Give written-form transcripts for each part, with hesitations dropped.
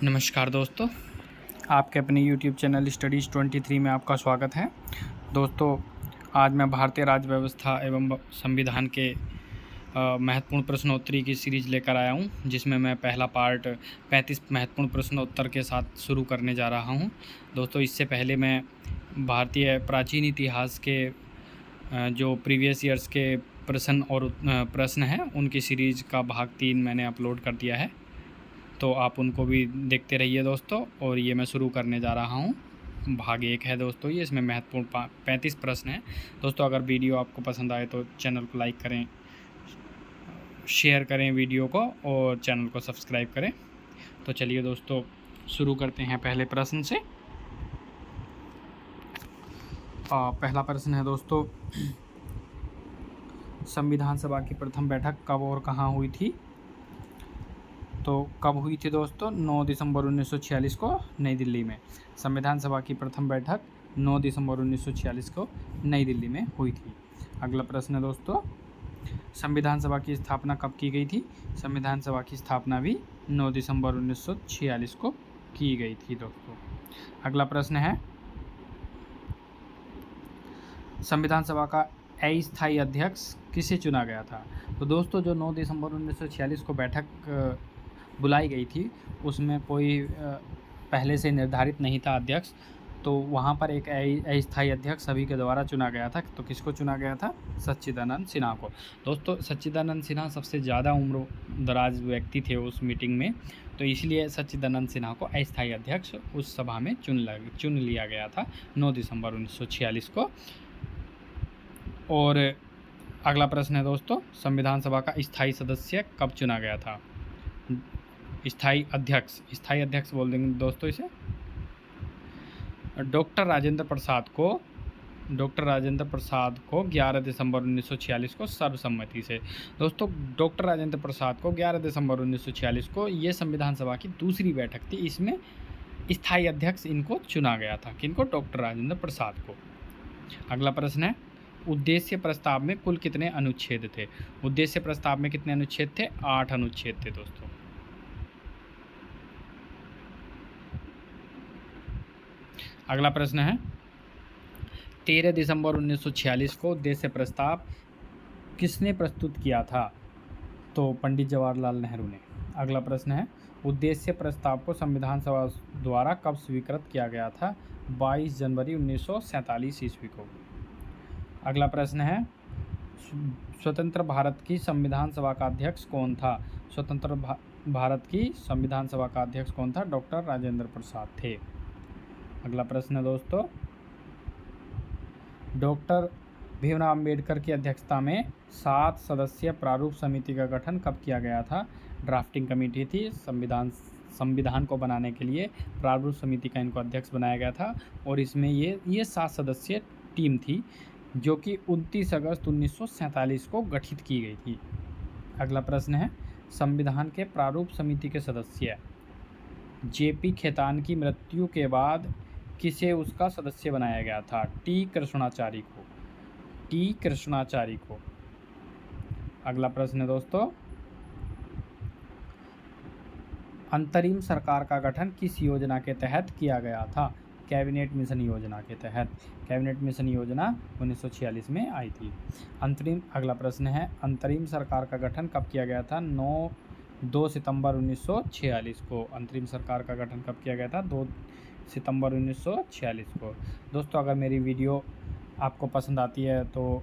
नमस्कार दोस्तों, आपके अपने YouTube चैनल स्टडीज़ 23 में आपका स्वागत है। दोस्तों, आज मैं भारतीय राज्य व्यवस्था एवं संविधान के महत्वपूर्ण प्रश्नोत्तरी की सीरीज़ लेकर आया हूँ, जिसमें मैं पहला पार्ट 35 महत्वपूर्ण प्रश्नोत्तर के साथ शुरू करने जा रहा हूँ। दोस्तों, इससे पहले मैं भारतीय प्राचीन इतिहास के जो प्रीवियस ईयर्स के प्रश्न हैं, उनकी सीरीज़ का भाग 3 मैंने अपलोड कर दिया है, तो आप उनको भी देखते रहिए दोस्तों। और ये मैं शुरू करने जा रहा हूँ, भाग 1 है दोस्तों ये, इसमें महत्वपूर्ण 35 प्रश्न हैं। दोस्तों, अगर वीडियो आपको पसंद आए तो चैनल को लाइक करें, शेयर करें वीडियो को और चैनल को सब्सक्राइब करें। तो चलिए दोस्तों, शुरू करते हैं पहले प्रश्न से। पहला प्रश्न है दोस्तों, संविधान सभा की प्रथम बैठक कब और कहाँ हुई थी? तो कब हुई थी दोस्तों? 9 दिसंबर 1946 को नई दिल्ली में। संविधान सभा की प्रथम बैठक 9 दिसंबर 1946 को नई दिल्ली में हुई थी। अगला प्रश्न है दोस्तों, संविधान सभा की स्थापना कब की गई थी? संविधान सभा की स्थापना भी 9 दिसंबर 1946 को की गई थी दोस्तों। अगला प्रश्न है, संविधान सभा का अस्थायी अध्यक्ष किसे चुना गया था? तो दोस्तों, जो 9 दिसंबर 1946 को बैठक बुलाई गई थी, उसमें कोई पहले से निर्धारित नहीं था अध्यक्ष, तो वहाँ पर एक अस्थायी अध्यक्ष सभी के द्वारा चुना गया था। तो किसको चुना गया था? सच्चिदानंद सिन्हा को। दोस्तों, सच्चिदानंद सिन्हा सबसे ज़्यादा उम्र दराज व्यक्ति थे उस मीटिंग में, तो इसलिए सच्चिदानंद सिन्हा को अस्थायी अध्यक्ष उस सभा में चुन लिया गया था 9 दिसंबर 1946 को। और अगला प्रश्न है दोस्तों, संविधान सभा का स्थायी सदस्य कब चुना गया था? स्थायी अध्यक्ष बोल देंगे दोस्तों इसे। डॉक्टर राजेंद्र प्रसाद को 11 दिसंबर 1946 को सर्वसम्मति से। दोस्तों, डॉक्टर राजेंद्र प्रसाद को 11 दिसंबर 1946 को ये संविधान सभा की दूसरी बैठक थी, इसमें स्थायी अध्यक्ष इनको चुना गया था। किनको? डॉक्टर राजेंद्र प्रसाद को। अगला प्रश्न है, उद्देश्य प्रस्ताव में कुल कितने अनुच्छेद थे? उद्देश्य प्रस्ताव में कितने अनुच्छेद थे? 8 अनुच्छेद थे दोस्तों। अगला प्रश्न है, 13 दिसंबर 1946 को उद्देश्य प्रस्ताव किसने प्रस्तुत किया था? तो पंडित जवाहरलाल नेहरू ने। अगला प्रश्न है, उद्देश्य प्रस्ताव को संविधान सभा द्वारा कब स्वीकृत किया गया था? 22 जनवरी 1947 ईस्वी को। अगला प्रश्न है, स्वतंत्र भारत की संविधान सभा का अध्यक्ष कौन था? स्वतंत्र भारत की संविधान सभा का अध्यक्ष कौन था? डॉक्टर राजेंद्र प्रसाद थे। अगला प्रश्न है दोस्तों, डॉक्टर भीमराव अम्बेडकर की अध्यक्षता में 7 सदस्यीय प्रारूप समिति का गठन कब किया गया था? ड्राफ्टिंग कमेटी थी, संविधान को बनाने के लिए प्रारूप समिति का इनको अध्यक्ष बनाया गया था, और इसमें ये 7 सदस्यीय टीम थी, जो कि 29 अगस्त 1947 को गठित की गई थी। अगला प्रश्न है, संविधान के प्रारूप समिति के सदस्य जेपी खेतान की मृत्यु के बाद किसे उसका सदस्य बनाया गया था? टी कृष्णाचारी को। अगला प्रश्न है दोस्तों, अंतरिम सरकार का गठन किस योजना के तहत किया गया था? कैबिनेट मिशन योजना के तहत। कैबिनेट मिशन योजना 1946 में आई थी। अगला प्रश्न है, अंतरिम सरकार का गठन कब किया गया था? 2 सितंबर 1946 को। अंतरिम सरकार का गठन कब किया गया था? 2 सितंबर 1946 को। दोस्तों, अगर मेरी वीडियो आपको पसंद आती है तो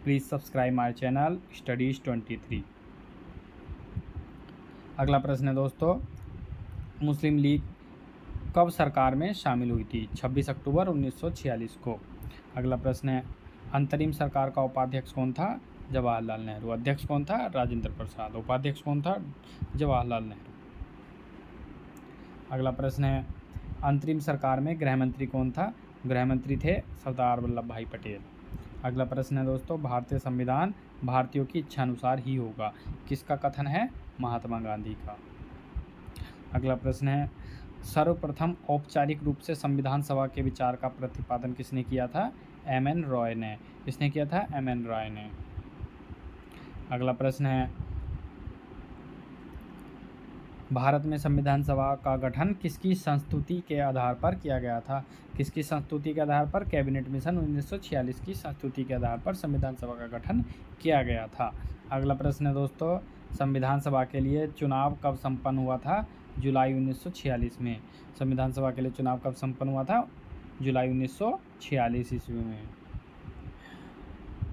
please subscribe my channel studies 23। अगला प्रश्न है दोस्तों, मुस्लिम लीग कब सरकार में शामिल हुई थी? 26 अक्टूबर 1946 को। अगला प्रश्न है, अंतरिम सरकार का उपाध्यक्ष कौन था? जवाहरलाल नेहरू। अध्यक्ष कौन था? राजेंद्र प्रसाद। उपाध्यक्ष कौन था? जवाहरलाल नेहरू। अगला प्रश्न है, अंतरिम सरकार में गृह मंत्री कौन था? गृह मंत्री थे सरदार वल्लभ भाई पटेल। अगला प्रश्न है दोस्तों, भारतीय संविधान भारतीयों की इच्छा अनुसार ही होगा, किसका कथन है? महात्मा गांधी का। अगला प्रश्न है, सर्वप्रथम औपचारिक रूप से संविधान सभा के विचार का प्रतिपादन किसने किया था? एम.एन. रॉय ने। किसने किया था? एम.एन. रॉय ने। अगला प्रश्न है, भारत में संविधान सभा का गठन किसकी संस्तुति के आधार पर किया गया था? किसकी संस्तुति के आधार पर? कैबिनेट मिशन 1946 की संस्तुति के आधार पर संविधान सभा का गठन किया गया था। अगला प्रश्न है दोस्तों, संविधान सभा के लिए चुनाव कब संपन्न हुआ था? जुलाई 1946 में। संविधान सभा के लिए चुनाव कब संपन्न हुआ था? जुलाई 1946 ईस्वी में।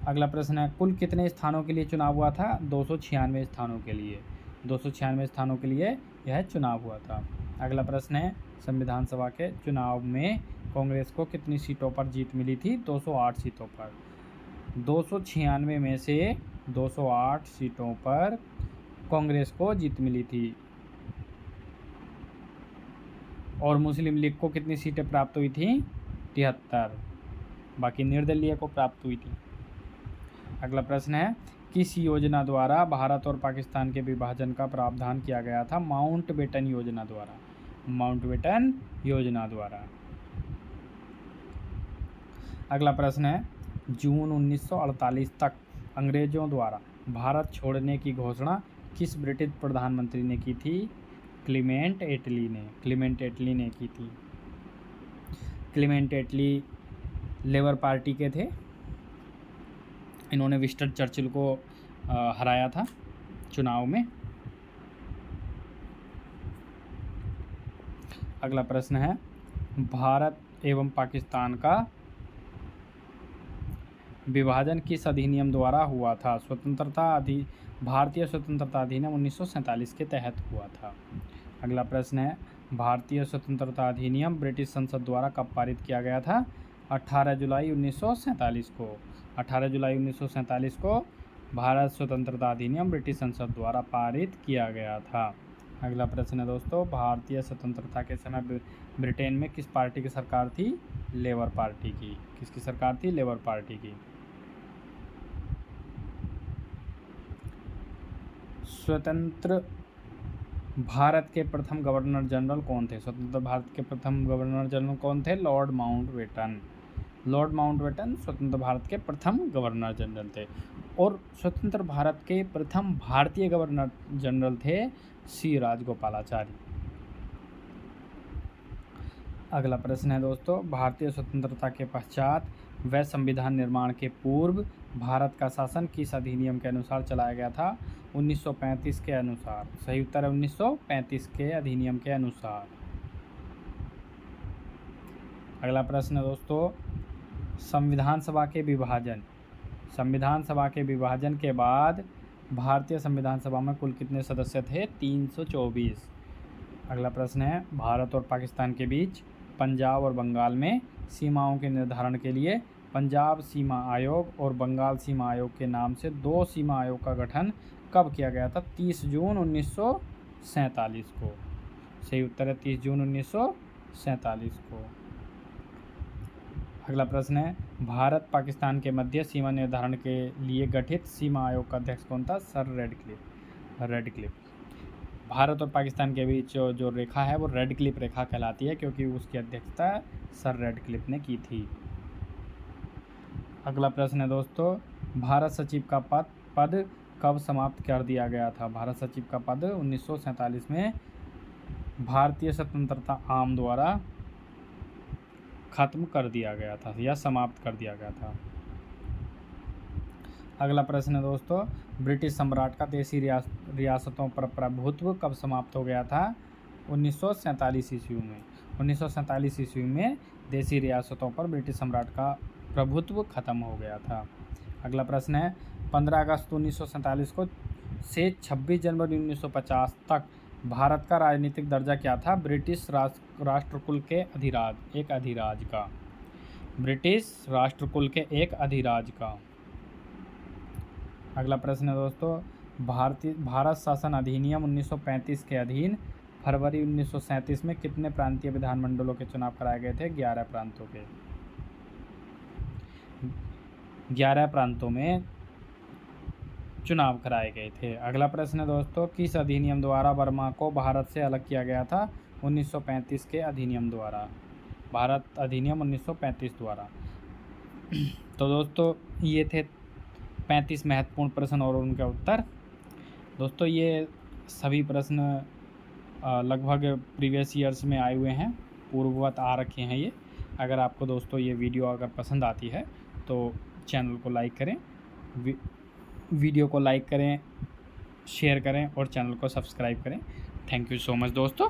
अगला प्रश्न है, कुल कितने स्थानों के लिए चुनाव हुआ था? 296 स्थानों के लिए। 296 स्थानों के लिए यह चुनाव हुआ था। अगला प्रश्न है, संविधान सभा के चुनाव में कांग्रेस को कितनी सीटों पर जीत मिली थी? 208 सीटों पर। 296 में से 208 सीटों पर कांग्रेस को जीत मिली थी। और मुस्लिम लीग को कितनी सीटें प्राप्त हुई थी? 73। बाकी निर्दलीय को प्राप्त हुई थी। अगला प्रश्न है, किस योजना द्वारा भारत और पाकिस्तान के विभाजन का प्रावधान किया गया था? माउंटबेटन योजना द्वारा। माउंटबेटन योजना द्वारा। अगला प्रश्न है, जून 1948 तक अंग्रेजों द्वारा भारत छोड़ने की घोषणा किस ब्रिटिश प्रधानमंत्री ने की थी? क्लीमेंट एटली ने। क्लीमेंट एटली ने की थी। क्लीमेंट एटली लेबर पार्टी के थे। इन्होंने विंस्टन चर्चिल को हराया था चुनाव में। अगला प्रश्न है, भारत एवं पाकिस्तान का विभाजन किस अधिनियम द्वारा हुआ था? भारतीय स्वतंत्रता अधिनियम 1947 के तहत हुआ था। अगला प्रश्न है, भारतीय स्वतंत्रता अधिनियम ब्रिटिश संसद द्वारा कब पारित किया गया था? 18 जुलाई 1947 को। 18 जुलाई 1947 को भारत स्वतंत्रता अधिनियम ब्रिटिश संसद द्वारा पारित किया गया था। अगला प्रश्न है दोस्तों, भारतीय स्वतंत्रता के समय ब्रिटेन में किस पार्टी की सरकार थी? लेबर पार्टी की। किसकी सरकार थी? लेबर पार्टी की। स्वतंत्र भारत के प्रथम गवर्नर जनरल कौन थे? स्वतंत्र भारत के प्रथम गवर्नर जनरल कौन थे? Lord Mountbatten. लॉर्ड माउंटबेटन स्वतंत्र भारत के प्रथम गवर्नर जनरल थे। और स्वतंत्र भारत के प्रथम भारतीय गवर्नर जनरल थे सी राजगोपालाचारी। अगला प्रश्न है दोस्तों, भारतीय स्वतंत्रता के पश्चात व संविधान निर्माण के पूर्व भारत का शासन किस अधिनियम के अनुसार चलाया गया था? 1935 के अनुसार। सही उत्तर है 1935 के अधिनियम के अनुसार। अगला प्रश्न है दोस्तों, संविधान सभा के विभाजन। संविधान सभा के विभाजन के बाद भारतीय संविधान सभा में कुल कितने सदस्य थे? 324। अगला प्रश्न है, भारत और पाकिस्तान के बीच पंजाब और बंगाल में सीमाओं के निर्धारण के लिए पंजाब सीमा आयोग और बंगाल सीमा आयोग के नाम से 2 सीमा आयोग का गठन कब किया गया था? 30 जून 1947 को। सही उत्तर है 30 जून 1947 को। अगला प्रश्न है, भारत पाकिस्तान के मध्य सीमा निर्धारण के लिए गठित सीमा आयोग का अध्यक्ष कौन था? Sir Radcliffe. भारत और पाकिस्तान के बीच जो रेखा है वो रेडक्लिफ रेखा कहलाती है, क्योंकि उसकी अध्यक्षता सर रेडक्लिफ ने की थी। अगला प्रश्न है दोस्तों, भारत सचिव का पद कब समाप्त कर दिया गया था? भारत सचिव का पद 1947 में भारतीय स्वतंत्रता आम द्वारा खत्म कर दिया गया था या समाप्त कर दिया गया था। अगला प्रश्न है दोस्तों, ब्रिटिश सम्राट का देशी रियासतों पर प्रभुत्व कब समाप्त हो गया था? 1947 ईस्वी में। 1947 ईस्वी में देशी रियासतों पर ब्रिटिश सम्राट का प्रभुत्व खत्म हो गया था। अगला प्रश्न है, 15 अगस्त 1947 को से 26 जनवरी 1950 तक भारत का राजनीतिक दर्जा क्या था? ब्रिटिश राष्ट्रकुल के एक अधिराज का। ब्रिटिश राष्ट्रकुल के एक अधिराज का। अगला प्रश्न है दोस्तों, भारत शासन अधिनियम 1935 के अधीन फरवरी 1937 में कितने प्रांतीय विधानमंडलों के चुनाव कराए गए थे? 11 प्रांतों के। 11 प्रांतों में चुनाव कराए गए थे। अगला प्रश्न है दोस्तों, किस अधिनियम द्वारा बर्मा को भारत से अलग किया गया था? 1935 के अधिनियम द्वारा। भारत अधिनियम 1935 द्वारा। तो दोस्तों ये थे 35 महत्वपूर्ण प्रश्न और उनके उत्तर। दोस्तों ये सभी प्रश्न लगभग प्रीवियस ईयर्स में आए हुए हैं, पूर्ववत आ रखे हैं ये। अगर आपको दोस्तों ये वीडियो अगर पसंद आती है तो चैनल को लाइक करें, वीडियो को लाइक करें, शेयर करें और चैनल को सब्सक्राइब करें। थैंक यू सो मच दोस्तों।